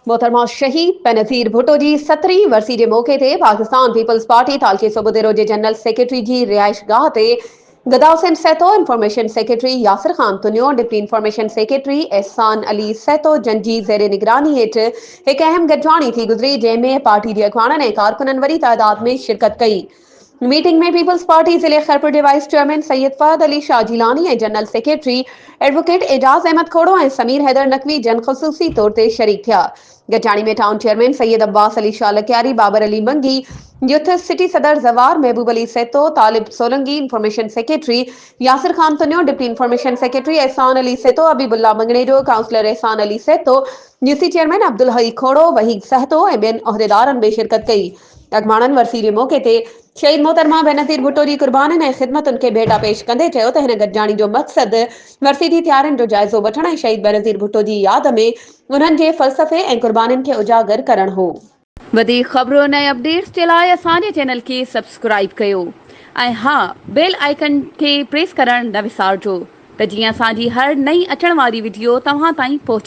मोहतरमा शहीद बेनज़ीर भुट्टो जी 17वीं वरसी के मौके ते पाकिस्तान पीपल्स पार्टी तालके सूबेदारो जे जनरल सेक्रेटरी जी रिहाइशगाह ते Gada Hussain Sahito, information secretary Yasir Khan Tunio, deputy information secretary Ehsan Ali Saito जंजी ज़ेरे निगरानी हेठ एक अहम गठवाणी थी गुजरी, जंहिंमें पार्टी के अगवाननि ऐं कारकुननि वरी तादाद में शिरकत कई। मीटिंग में पीपल्स पार्टी जिले खैरपुर के वाइस चेयरमैन सैयद फहद अली शाह जिलानी ऐं general secretary advocate Ejaz Ahmed Khoro ऐं समीर हैदर नकवी जन ख़ुसूसी तौर ते शरीक थिया। गटाणी में town chairman Syed Abbas Ali Shah Lakyari, Babar Ali Mangi, youth city सदर जवार Mehboob Ali Sahito, Talib Solangi, information secretary Yasir Khan Tunio, deputy information secretary Ehsan Ali Sahito, Abibullah Manganejo, councillor Ehsan Ali Sahito, UC chairman Abdul Hai Khoro, Waheed सहतो ऐं ॿियनि उहदेदारनि में शिरकत कई। अगवाणनि वरसी जे मौके ते शहीद मोहतरमा बेनज़ीर भुट्टो जी कुर्बानीनि ऐं ख़िदमतुनि खे भेटा पेश कंदे चयो त हिन गॾिजाणी जो मक़सदु वरसी जी तयारियुनि जो जाइज़ो वठणु ऐं शहीद बेनज़ीर भुट्टो जी यादि में उन्हनि जे फ़लसफ़े ऐं कुर्बानीनि खे उजागर करणु हो। वधीक ख़बरुनि ऐं अपडेट्स जे लाइ असांजे चैनल खे सब्सक्राइब कयो ऐं हा, बेल आइकन खे प्रेस करणु न विसारिजो त जीअं असांजी हर नई अचण वारी वीडियो तव्हां ताईं पहुचे।